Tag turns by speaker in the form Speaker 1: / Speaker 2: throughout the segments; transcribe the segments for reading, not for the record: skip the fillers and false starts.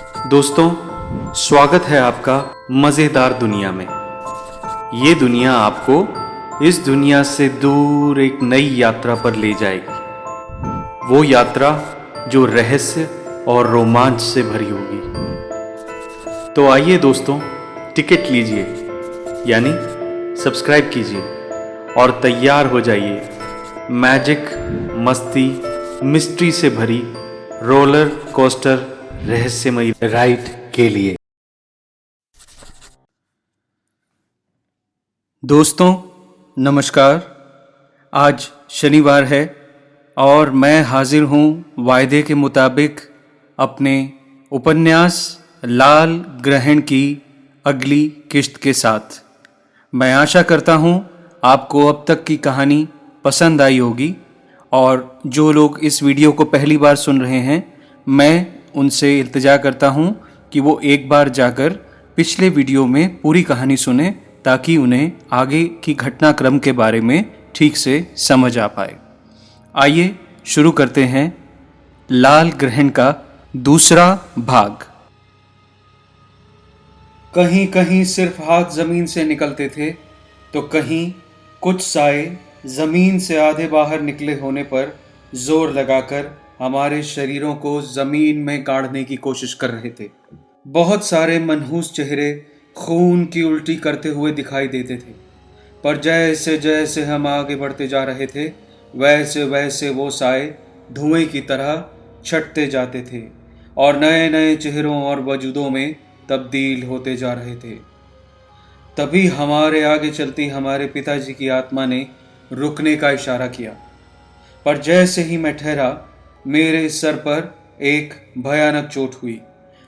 Speaker 1: दोस्तों, स्वागत है आपका मज़ेदार दुनिया में। ये दुनिया आपको इस दुनिया से दूर एक नई यात्रा पर ले जाएगी। वो यात्रा जो रहस्य और रोमांच से भरी होगी। तो आइए दोस्तों, टिकट लीजिए, यानी सब्सक्राइब कीजिए और तैयार हो जाइए मैजिक, मस्ती, मिस्ट्री से भरी रोलर कोस्टर रहस्यमयी राइड के लिए। दोस्तों नमस्कार। आज शनिवार है और मैं हाजिर हूँ वायदे के मुताबिक अपने उपन्यास लाल ग्रहण की अगली किस्त के साथ। मैं आशा करता हूँ आपको अब तक की कहानी पसंद आई होगी, और जो लोग इस वीडियो को पहली बार सुन रहे हैं, मैं उनसे इल्तिजा करता हूँ कि वो एक बार जाकर पिछले वीडियो में पूरी कहानी सुने, ताकि उन्हें आगे की घटनाक्रम के बारे में ठीक से समझ आ पाए। आइए शुरू करते हैं लाल ग्रहण का दूसरा भाग। कहीं कहीं सिर्फ हाथ जमीन से निकलते थे, तो कहीं कुछ साए जमीन से आधे बाहर निकले होने पर जोर लगाकर हमारे शरीरों को जमीन में गाड़ने की कोशिश कर रहे थे। बहुत सारे मनहूस चेहरे खून की उल्टी करते हुए दिखाई देते थे, पर जैसे जैसे हम आगे बढ़ते जा रहे थे, वैसे वैसे वो साए धुएं की तरह छटते जाते थे और नए नए चेहरों और वजूदों में तब्दील होते जा रहे थे। तभी हमारे आगे चलती हमारे पिताजी की आत्मा ने रुकने का इशारा किया, पर जैसे ही मैं ठहरा, मेरे सर पर एक भयानक चोट हुई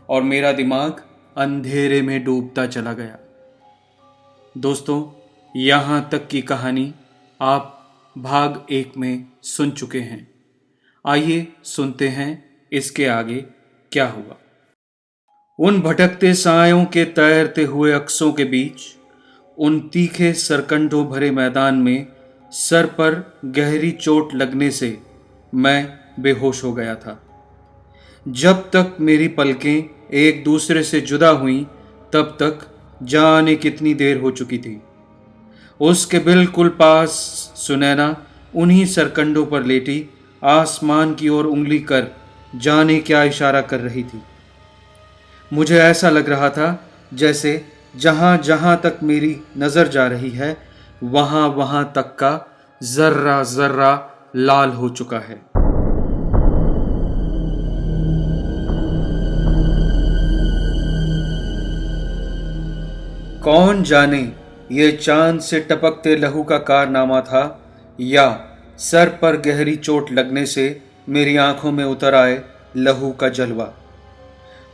Speaker 1: और मेरा दिमाग अंधेरे में डूबता चला गया। दोस्तों, यहाँ तक की कहानी आप भाग 1 में सुन चुके हैं। आइए सुनते हैं इसके आगे क्या हुआ। उन भटकते सायों के तैरते हुए अक्सों के बीच, उन तीखे सरकंडों भरे मैदान में सर पर गहरी चोट लगने से मैं बेहोश हो गया था। जब तक मेरी पलकें एक दूसरे से जुदा हुईं, तब तक जाने कितनी देर हो चुकी थी। उसके बिल्कुल पास सुनैना उन्हीं सरकंडों पर लेटी आसमान की ओर उंगली कर जाने क्या इशारा कर रही थी। मुझे ऐसा लग रहा था जैसे जहां जहां तक मेरी नजर जा रही है, वहां वहां तक का जर्रा जर्रा लाल हो चुका है। कौन जाने ये चांद से टपकते लहू का कारनामा था, या सर पर गहरी चोट लगने से मेरी आंखों में उतर आए लहू का जलवा।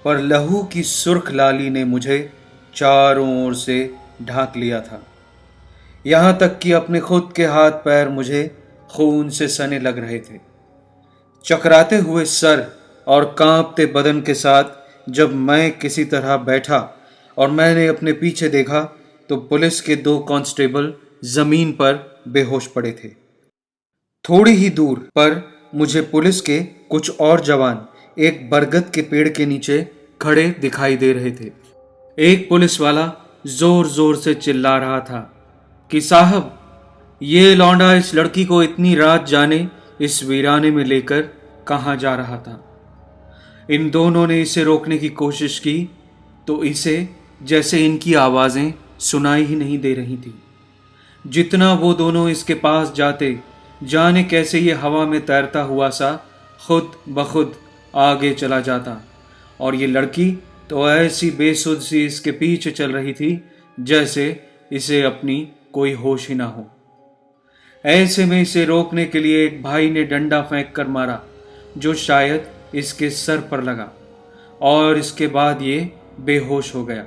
Speaker 1: पर लहू की सुर्ख लाली ने मुझे चारों ओर से ढांक लिया था, यहाँ तक कि अपने खुद के हाथ पैर मुझे खून से सने लग रहे थे। चकराते हुए सर और कांपते बदन के साथ जब मैं किसी तरह बैठा और मैंने अपने पीछे देखा, तो पुलिस के 2 कांस्टेबल जमीन पर बेहोश पड़े थे। थोड़ी ही दूर पर मुझे पुलिस के कुछ और जवान एक बरगद के पेड़ के नीचे खड़े दिखाई दे रहे थे। एक पुलिस वाला जोर जोर से चिल्ला रहा था कि साहब, ये लौंडा इस लड़की को इतनी रात जाने इस वीराने में लेकर कहाँ जा रहा था। इन दोनों ने इसे रोकने की कोशिश की, तो इसे जैसे इनकी आवाज़ें सुनाई ही नहीं दे रही थी। जितना वो दोनों इसके पास जाते, जाने कैसे ये हवा में तैरता हुआ सा खुद ब खुद आगे चला जाता, और ये लड़की तो ऐसी बेसुध सी इसके पीछे चल रही थी जैसे इसे अपनी कोई होश ही ना हो। ऐसे में इसे रोकने के लिए एक भाई ने डंडा फेंक कर मारा, जो शायद इसके सर पर लगा, और इसके बाद ये बेहोश हो गया।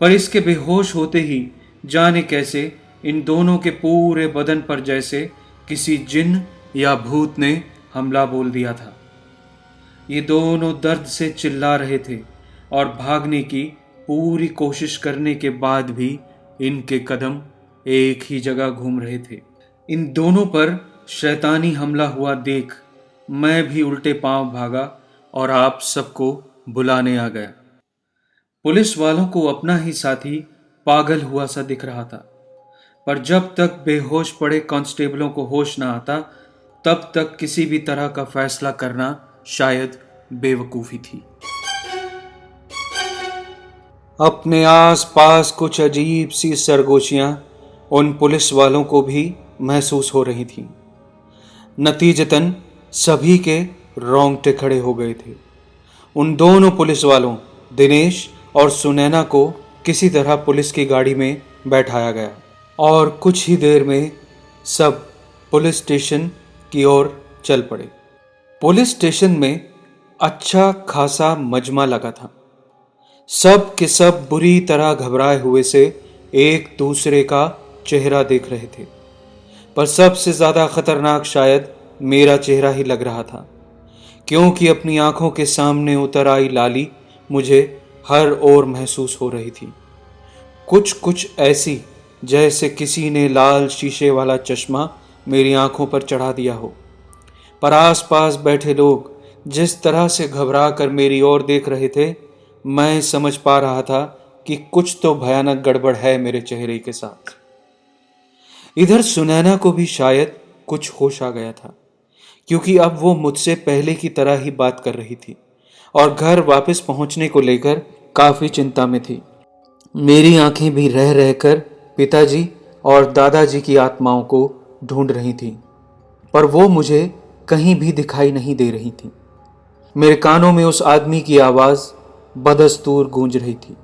Speaker 1: पर इसके बेहोश होते ही जाने कैसे इन दोनों के पूरे बदन पर जैसे किसी जिन या भूत ने हमला बोल दिया था। ये दोनों दर्द से चिल्ला रहे थे और भागने की पूरी कोशिश करने के बाद भी इनके कदम एक ही जगह घूम रहे थे। इन दोनों पर शैतानी हमला हुआ देख मैं भी उल्टे पांव भागा और आप सबको बुलाने आ गया। पुलिस वालों को अपना ही साथी पागल हुआ सा दिख रहा था, पर जब तक बेहोश पड़े कांस्टेबलों को होश ना आता तब तक किसी भी तरह का फैसला करना शायद बेवकूफ़ी थी। अपने आस पास कुछ अजीब सी सरगोशियां उन पुलिस वालों को भी महसूस हो रही थीं। नतीजतन सभी के रोंगटे खड़े हो गए थे। उन दोनों पुलिस वालों दिनेश और सुनैना को किसी तरह पुलिस की गाड़ी में बैठाया गया और कुछ ही देर में सब पुलिस स्टेशन की ओर चल पड़े। पुलिस स्टेशन में अच्छा खासा मजमा लगा था। सब के सब बुरी तरह घबराए हुए से एक दूसरे का चेहरा देख रहे थे, पर सबसे ज्यादा खतरनाक शायद मेरा चेहरा ही लग रहा था, क्योंकि अपनी आंखों के सामने उतर आई लाली मुझे हर ओर महसूस हो रही थी। कुछ ऐसी जैसे किसी ने लाल शीशे वाला चश्मा मेरी आंखों पर चढ़ा दिया हो। पर आसपास बैठे लोग जिस तरह से घबरा कर मेरी ओर देख रहे थे, मैं समझ पा रहा था कि कुछ तो भयानक गड़बड़ है मेरे चेहरे के साथ। इधर सुनैना को भी शायद कुछ होश आ गया था, क्योंकि अब वो मुझसे पहले की तरह ही बात कर रही थी और घर वापस पहुंचने को लेकर काफी चिंता में थी। मेरी आंखें भी रह रहकर पिताजी और दादाजी की आत्माओं को ढूंढ रही थीं, पर वो मुझे कहीं भी दिखाई नहीं दे रही थी। मेरे कानों में उस आदमी की आवाज बदस्तूर गूंज रही थी।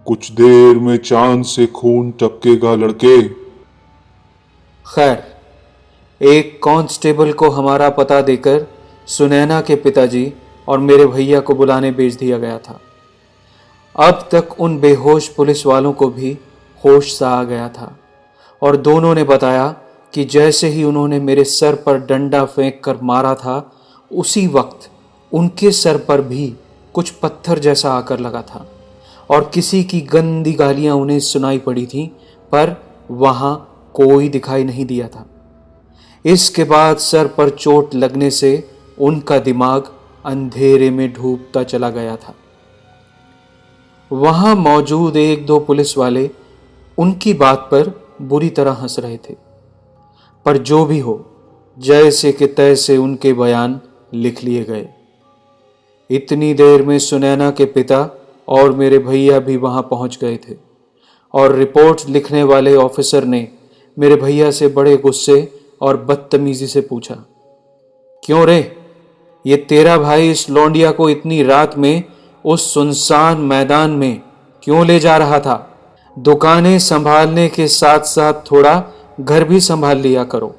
Speaker 2: कुछ देर में चांद से खून टपकेगा लड़के।
Speaker 1: खैर, एक कांस्टेबल को हमारा पता देकर सुनैना के पिताजी और मेरे भैया को बुलाने भेज दिया गया था। अब तक उन बेहोश पुलिस वालों को भी होश सा आ गया था और दोनों ने बताया कि जैसे ही उन्होंने मेरे सर पर डंडा फेंक कर मारा था, उसी वक्त उनके सर पर भी कुछ पत्थर जैसा आकर लगा था और किसी की गंदी गालियां उन्हें सुनाई पड़ी थी, पर वहां कोई दिखाई नहीं दिया था। इसके बाद सर पर चोट लगने से उनका दिमाग अंधेरे में डूबता चला गया था। वहां मौजूद एक दो पुलिस वाले उनकी बात पर बुरी तरह हंस रहे थे, पर जो भी हो, जैसे कि तैसे उनके बयान लिख लिए गए। इतनी देर में सुनैना के पिता और मेरे भैया भी वहां पहुंच गए थे और रिपोर्ट लिखने वाले ऑफिसर ने मेरे भैया से बड़े गुस्से और बदतमीजी से पूछा, क्यों रे, ये तेरा भाई इस लौंडिया को इतनी रात में उस सुनसान मैदान में क्यों ले जा रहा था? दुकानें संभालने के साथ साथ थोड़ा घर भी संभाल लिया करो।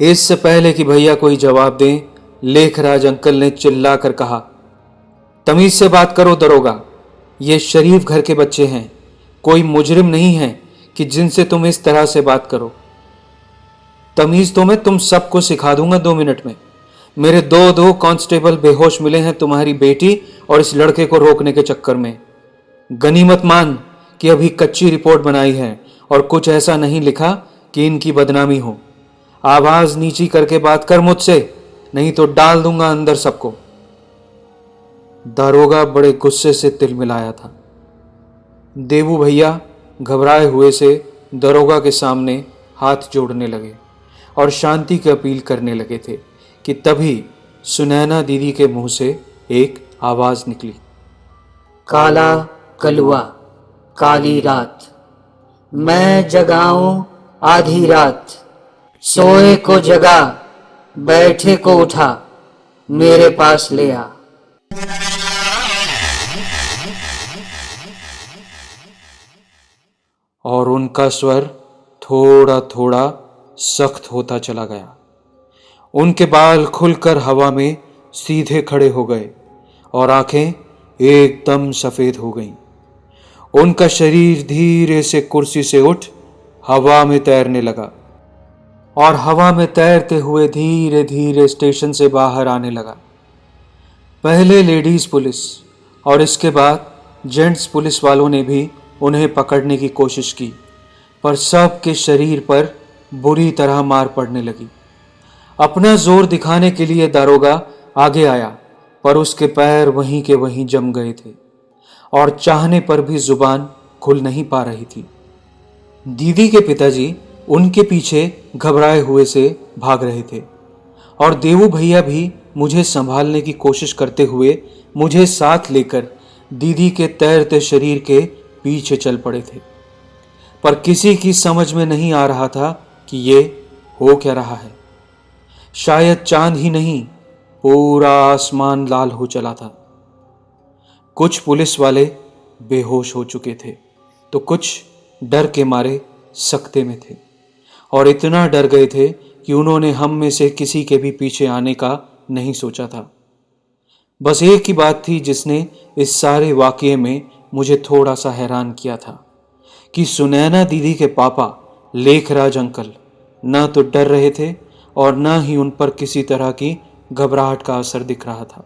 Speaker 1: इससे पहले कि भैया कोई जवाब दें, लेखराज अंकल ने चिल्ला कर कहा, तमीज से बात करो दरोगा, ये शरीफ घर के बच्चे हैं, कोई मुजरिम नहीं है कि जिनसे तुम इस तरह से बात करो। तमीज तो मैं तुम सबको सिखा दूंगा 2 मिनट में। मेरे दो कांस्टेबल बेहोश मिले हैं तुम्हारी बेटी और इस लड़के को रोकने के चक्कर में। गनीमत मान कि अभी कच्ची रिपोर्ट बनाई है और कुछ ऐसा नहीं लिखा कि इनकी बदनामी हो। आवाज नीची करके बात कर मुझसे, नहीं तो डाल दूंगा अंदर सबको। दारोगा बड़े गुस्से से तिलमिलाया था। देवू भैया घबराए हुए से दरोगा के सामने हाथ जोड़ने लगे और शांति की अपील करने लगे थे कि तभी सुनैना दीदी के मुंह से एक आवाज निकली,
Speaker 3: काला कलुआ काली रात, मैं जगाऊं आधी रात, सोए को जगा बैठे को उठा, मेरे पास ले आ।
Speaker 1: और उनका स्वर थोड़ा थोड़ा सख्त होता चला गया। उनके बाल खुलकर हवा में सीधे खड़े हो गए और आंखें एकदम सफेद हो गईं। उनका शरीर धीरे से कुर्सी से उठ हवा में तैरने लगा और हवा में तैरते हुए धीरे धीरे स्टेशन से बाहर आने लगा। पहले लेडीज पुलिस और इसके बाद जेंट्स पुलिस वालों ने भी उन्हें पकड़ने की कोशिश की, पर सब के शरीर पर बुरी तरह मार पड़ने लगी। अपना जोर दिखाने के लिए दारोगा आगे आया पर उसके पैर वहीं के वहीं जम गए थे और चाहने पर भी जुबान खुल नहीं पा रही थी। दीदी के पिताजी उनके पीछे घबराए हुए से भाग रहे थे और देवू भैया भी मुझे संभालने की कोशिश करते हुए मुझे साथ लेकर दीदी के तैरते शरीर के पीछे चल पड़े थे। पर किसी की समझ में नहीं आ रहा था कि ये हो क्या रहा है। शायद चांद ही नहीं, पूरा आसमान लाल हो चला था। कुछ पुलिस वाले बेहोश हो चुके थे तो कुछ डर के मारे सकते में थे और इतना डर गए थे कि उन्होंने हम में से किसी के भी पीछे आने का नहीं सोचा था। बस एक ही बात थी जिसने इस सारे वाकये में मुझे थोड़ा सा हैरान किया था कि सुनैना दीदी के पापा लेखराज अंकल न तो डर रहे थे और न ही उन पर किसी तरह की घबराहट का असर दिख रहा था।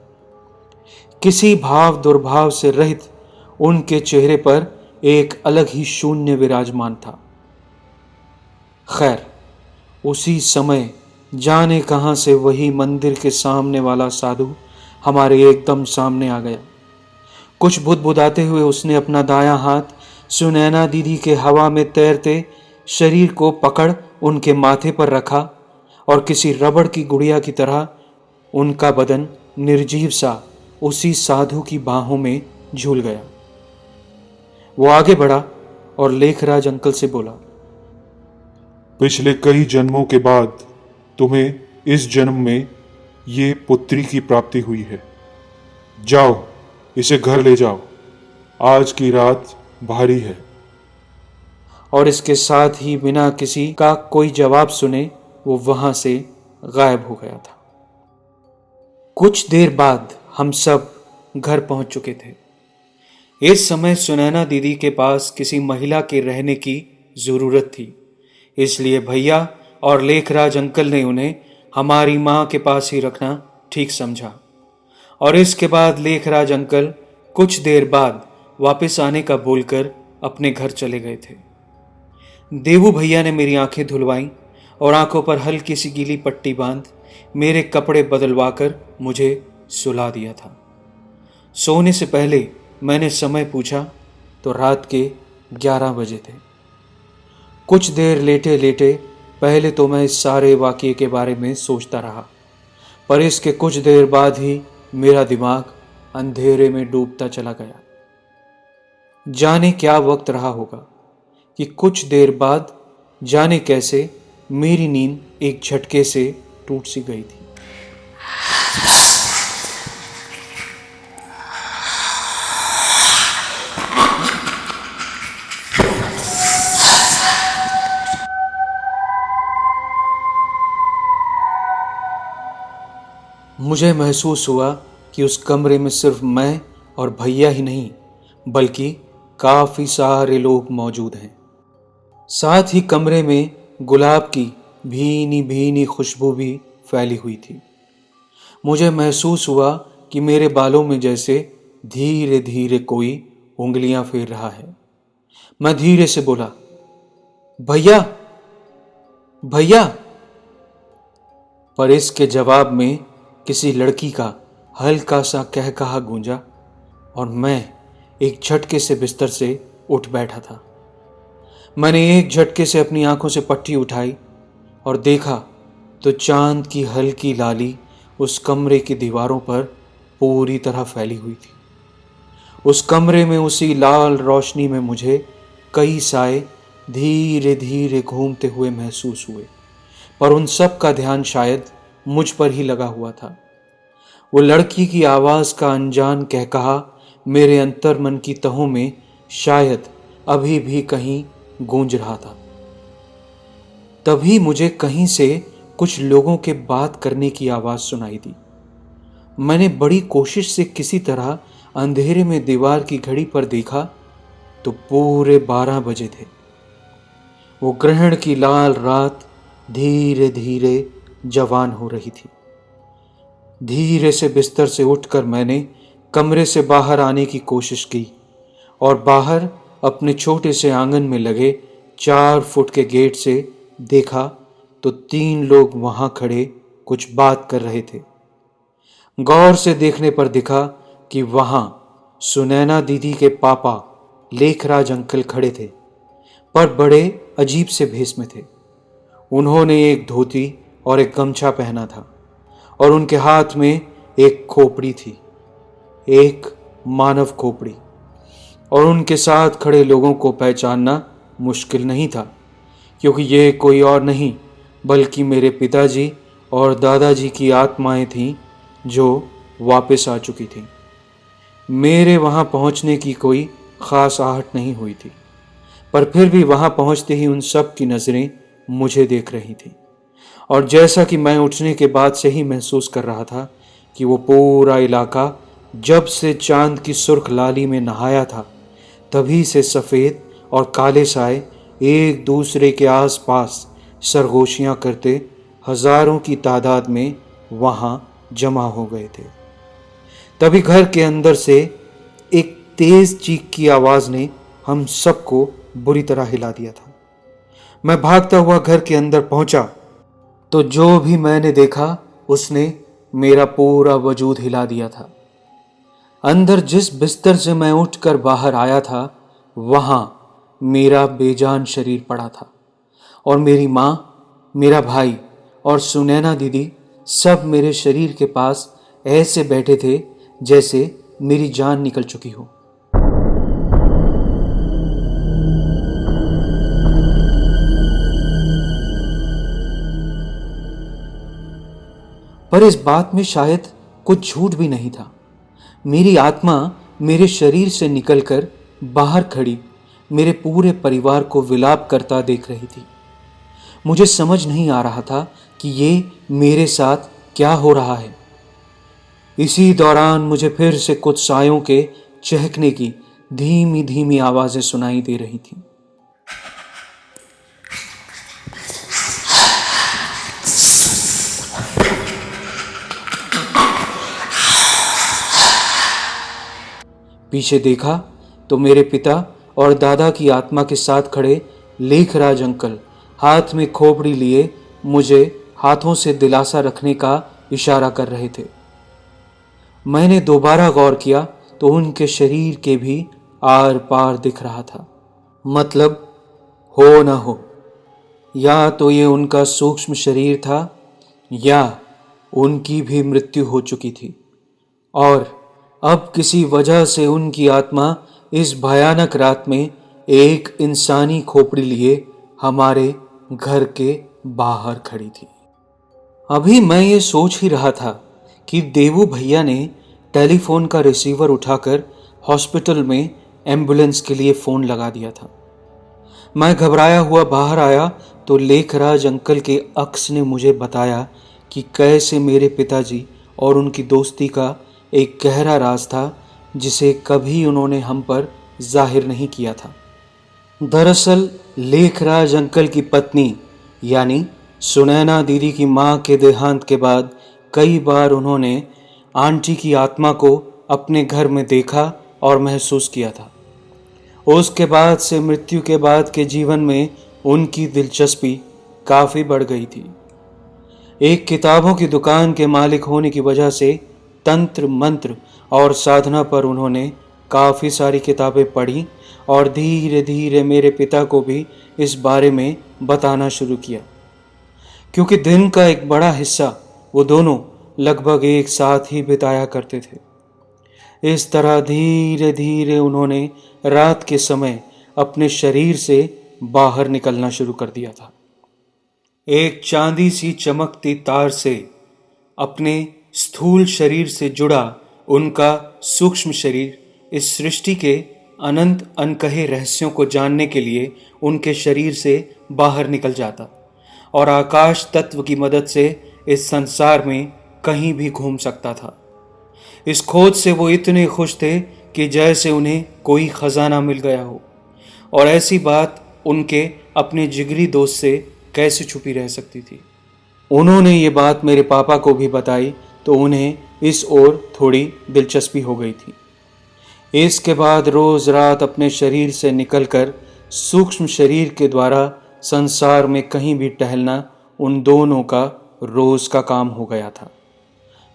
Speaker 1: किसी भाव दुर्भाव से रहित उनके चेहरे पर एक अलग ही शून्य विराजमान था। खैर, उसी समय जाने कहां से वही मंदिर के सामने वाला साधु हमारे एकदम सामने आ गया। कुछ बुदबुदाते हुए उसने अपना दायां हाथ सुनैना दीदी के हवा में तैरते शरीर को पकड़ उनके माथे पर रखा और किसी रबड़ की गुड़िया की तरह उनका बदन निर्जीव सा उसी साधु की बाहों में झूल गया। वो आगे बढ़ा और लेखराज अंकल से बोला,
Speaker 2: पिछले कई जन्मों के बाद तुम्हें इस जन्म में ये पुत्री की प्राप्ति हुई है। जाओ, इसे घर ले जाओ, आज की रात भारी है।
Speaker 1: और इसके साथ ही बिना किसी का कोई जवाब सुने वो वहां से गायब हो गया था। कुछ देर बाद हम सब घर पहुंच चुके थे। इस समय सुनैना दीदी के पास किसी महिला के रहने की जरूरत थी, इसलिए भैया और लेखराज अंकल ने उन्हें हमारी मां के पास ही रखना ठीक समझा। और इसके बाद लेखराज अंकल कुछ देर बाद वापस आने का बोलकर अपने घर चले गए थे। देवू भैया ने मेरी आंखें धुलवाईं और आंखों पर हल्की सी गीली पट्टी बांध मेरे कपड़े बदलवाकर मुझे सुला दिया था। सोने से पहले मैंने समय पूछा तो रात के 11 बजे थे। कुछ देर लेटे लेटे पहले तो मैं इस सारे वाकये के बारे में सोचता रहा, पर इसके कुछ देर बाद ही मेरा दिमाग अंधेरे में डूबता चला गया। जाने क्या वक्त रहा होगा कि कुछ देर बाद जाने कैसे मेरी नींद एक झटके से टूट सी गई थी। मुझे महसूस हुआ कि उस कमरे में सिर्फ मैं और भैया ही नहीं बल्कि काफी सारे लोग मौजूद हैं। साथ ही कमरे में गुलाब की भीनी भीनी खुशबू भी फैली हुई थी। मुझे महसूस हुआ कि मेरे बालों में जैसे धीरे धीरे कोई उंगलियां फेर रहा है। मैं धीरे से बोला, भैया भैया। पर इसके जवाब में किसी लड़की का हल्का सा कहकहा गूंजा और मैं एक झटके से बिस्तर से उठ बैठा था। मैंने एक झटके से अपनी आंखों से पट्टी उठाई और देखा तो चांद की हल्की लाली उस कमरे की दीवारों पर पूरी तरह फैली हुई थी। उस कमरे में उसी लाल रोशनी में मुझे कई साए धीरे धीरे घूमते हुए महसूस हुए, पर उन सब का ध्यान शायद मुझ पर ही लगा हुआ था। वो लड़की की आवाज का अनजान कहकहा मेरे अंतर्मन की तहों में शायद अभी भी कहीं गूंज रहा था। तभी मुझे कहीं से कुछ लोगों के बात करने की आवाज सुनाई दी। मैंने बड़ी कोशिश से किसी तरह अंधेरे में दीवार की घड़ी पर देखा तो पूरे 12 बजे थे। वो ग्रहण की लाल रात धीरे धीरे जवान हो रही थी। धीरे से बिस्तर से उठकर मैंने कमरे से बाहर आने की कोशिश की और बाहर अपने छोटे से आंगन में लगे 4 फुट के गेट से देखा तो 3 लोग वहां खड़े कुछ बात कर रहे थे। गौर से देखने पर दिखा कि वहां सुनैना दीदी के पापा लेखराज अंकल खड़े थे, पर बड़े अजीब से भेष में थे। उन्होंने एक धोती और एक गमछा पहना था और उनके हाथ में एक खोपड़ी थी, एक मानव खोपड़ी। और उनके साथ खड़े लोगों को पहचानना मुश्किल नहीं था, क्योंकि ये कोई और नहीं बल्कि मेरे पिताजी और दादाजी की आत्माएं थीं जो वापस आ चुकी थीं। मेरे वहाँ पहुँचने की कोई ख़ास आहट नहीं हुई थी, पर फिर भी वहाँ पहुँचते ही उन सब की नज़रें मुझे देख रही थीं। और जैसा कि मैं उठने के बाद से ही महसूस कर रहा था कि वो पूरा इलाका जब से चांद की सुर्ख लाली में नहाया था, तभी से सफ़ेद और काले साए एक दूसरे के आसपास सरगोशियाँ करते हजारों की तादाद में वहाँ जमा हो गए थे। तभी घर के अंदर से एक तेज चीख की आवाज़ ने हम सबको बुरी तरह हिला दिया था। मैं भागता हुआ घर के अंदर पहुंचा तो जो भी मैंने देखा उसने मेरा पूरा वजूद हिला दिया था। अंदर जिस बिस्तर से मैं उठकर बाहर आया था, वहां मेरा बेजान शरीर पड़ा था और मेरी माँ, मेरा भाई और सुनैना दीदी सब मेरे शरीर के पास ऐसे बैठे थे जैसे मेरी जान निकल चुकी हो। पर इस बात में शायद कुछ झूठ भी नहीं था। मेरी आत्मा मेरे शरीर से निकलकर बाहर खड़ी मेरे पूरे परिवार को विलाप करता देख रही थी। मुझे समझ नहीं आ रहा था कि ये मेरे साथ क्या हो रहा है। इसी दौरान मुझे फिर से कुछ सायों के चहकने की धीमी धीमी आवाजें सुनाई दे रही थीं। पीछे देखा तो मेरे पिता और दादा की आत्मा के साथ खड़े लेखराज अंकल हाथ में खोपड़ी लिए मुझे हाथों से दिलासा रखने का इशारा कर रहे थे। मैंने दोबारा गौर किया तो उनके शरीर के भी आर पार दिख रहा था। मतलब हो ना हो, या तो ये उनका सूक्ष्म शरीर था या उनकी भी मृत्यु हो चुकी थी और अब किसी वजह से उनकी आत्मा इस भयानक रात में एक इंसानी खोपड़ी लिए हमारे घर के बाहर खड़ी थी। अभी मैं ये सोच ही रहा था कि देवू भैया ने टेलीफोन का रिसीवर उठाकर हॉस्पिटल में एम्बुलेंस के लिए फ़ोन लगा दिया था। मैं घबराया हुआ बाहर आया तो लेखराज अंकल के अक्स ने मुझे बताया कि कैसे मेरे पिताजी और उनकी दोस्ती का एक गहरा राज था जिसे कभी उन्होंने हम पर जाहिर नहीं किया था। दरअसल लेखराज अंकल की पत्नी यानी सुनैना दीदी की माँ के देहांत के बाद कई बार उन्होंने आंटी की आत्मा को अपने घर में देखा और महसूस किया था। उसके बाद से मृत्यु के बाद के जीवन में उनकी दिलचस्पी काफ़ी बढ़ गई थी। एक किताबों की दुकान के मालिक होने की वजह से तंत्र मंत्र और साधना पर उन्होंने काफ़ी सारी किताबें पढ़ी और धीरे धीरे मेरे पिता को भी इस बारे में बताना शुरू किया, क्योंकि दिन का एक बड़ा हिस्सा वो दोनों लगभग एक साथ ही बिताया करते थे। इस तरह धीरे धीरे उन्होंने रात के समय अपने शरीर से बाहर निकलना शुरू कर दिया था। एक चांदी सी चमकती तार से अपने स्थूल शरीर से जुड़ा उनका सूक्ष्म शरीर इस सृष्टि के अनंत अनकहे रहस्यों को जानने के लिए उनके शरीर से बाहर निकल जाता और आकाश तत्व की मदद से इस संसार में कहीं भी घूम सकता था। इस खोज से वो इतने खुश थे कि जैसे उन्हें कोई खजाना मिल गया हो, और ऐसी बात उनके अपने जिगरी दोस्त से कैसे छुपी रह सकती थी। उन्होंने ये बात मेरे पापा को भी बताई तो उन्हें इस ओर थोड़ी दिलचस्पी हो गई थी। इसके बाद रोज रात अपने शरीर से निकलकर सूक्ष्म शरीर के द्वारा संसार में कहीं भी टहलना उन दोनों का रोज का काम हो गया था।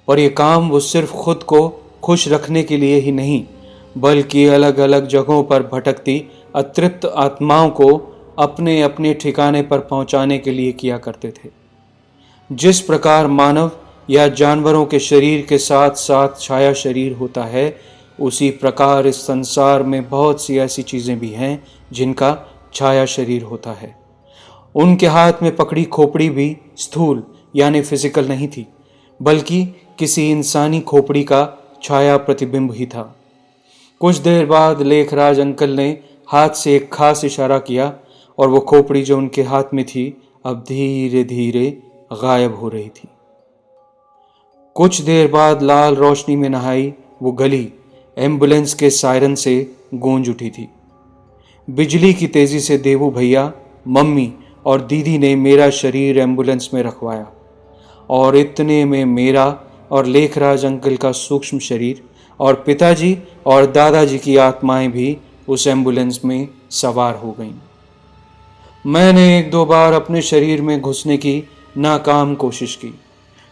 Speaker 1: और ये काम वो सिर्फ खुद को खुश रखने के लिए ही नहीं, बल्कि अलग अलग जगहों पर भटकती अतृप्त आत्माओं को अपने अपने ठिकाने पर पहुंचाने के लिए किया करते थे। जिस प्रकार मानव या जानवरों के शरीर के साथ साथ छाया शरीर होता है, उसी प्रकार इस संसार में बहुत सी ऐसी चीजें भी हैं जिनका छाया शरीर होता है। उनके हाथ में पकड़ी खोपड़ी भी स्थूल यानी फिजिकल नहीं थी, बल्कि किसी इंसानी खोपड़ी का छाया प्रतिबिंब ही था। कुछ देर बाद लेखराज अंकल ने हाथ से एक खास इशारा किया और वो खोपड़ी जो उनके हाथ में थी अब धीरे धीरे गायब हो रही थी। कुछ देर बाद लाल रोशनी में नहाई वो गली एम्बुलेंस के सायरन से गूंज उठी थी। बिजली की तेजी से देवू भैया, मम्मी और दीदी ने मेरा शरीर एम्बुलेंस में रखवाया और इतने में मेरा और लेखराज अंकल का सूक्ष्म शरीर और पिताजी और दादाजी की आत्माएं भी उस एम्बुलेंस में सवार हो गईं। मैंने एक दो बार अपने शरीर में घुसने की नाकाम कोशिश की,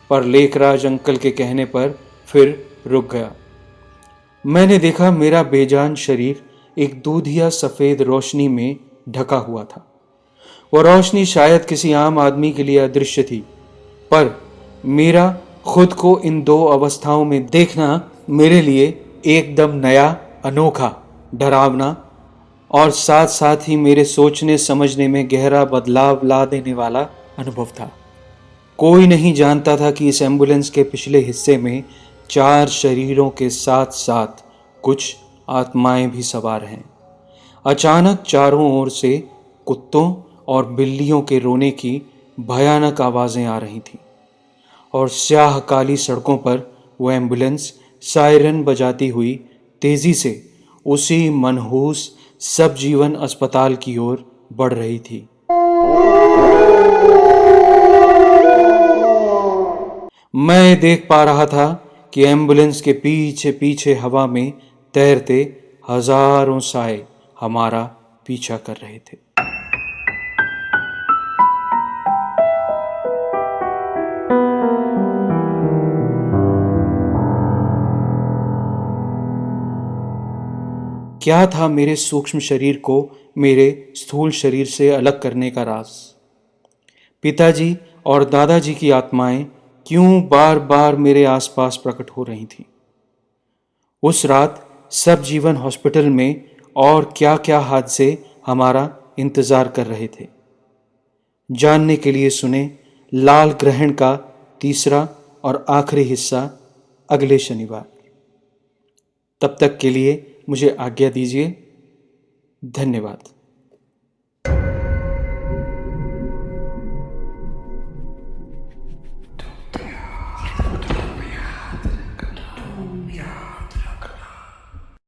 Speaker 1: पर लेखराज अंकल के कहने पर फिर रुक गया। मैंने देखा मेरा बेजान शरीर एक दूधिया सफेद रोशनी में ढका हुआ था। वह रोशनी शायद किसी आम आदमी के लिए अदृश्य थी, पर मेरा खुद को इन दो अवस्थाओं में देखना मेरे लिए एकदम नया, अनोखा, डरावना और साथ साथ ही मेरे सोचने समझने में गहरा बदलाव ला देने वाला अनुभव था। कोई नहीं जानता था कि इस एम्बुलेंस के पिछले हिस्से में 4 शरीरों के साथ साथ कुछ आत्माएं भी सवार हैं। अचानक चारों ओर से कुत्तों और बिल्लियों के रोने की भयानक आवाजें आ रही थीं और स्याह काली सड़कों पर वो एम्बुलेंस सायरन बजाती हुई तेजी से उसी मनहूस सब जीवन अस्पताल की ओर बढ़ रही थी। मैं देख पा रहा था कि एम्बुलेंस के पीछे पीछे हवा में तैरते हजारों साए हमारा पीछा कर रहे थे। क्या था मेरे सूक्ष्म शरीर को मेरे स्थूल शरीर से अलग करने का राज? पिताजी और दादाजी की आत्माएं क्यों बार बार मेरे आसपास प्रकट हो रही थीं? उस रात सब जीवन हॉस्पिटल में और क्या क्या हादसे हमारा इंतजार कर रहे थे? जानने के लिए सुने लाल ग्रहण का तीसरा और आखिरी हिस्सा अगले शनिवार। तब तक के लिए मुझे आज्ञा दीजिए। धन्यवाद।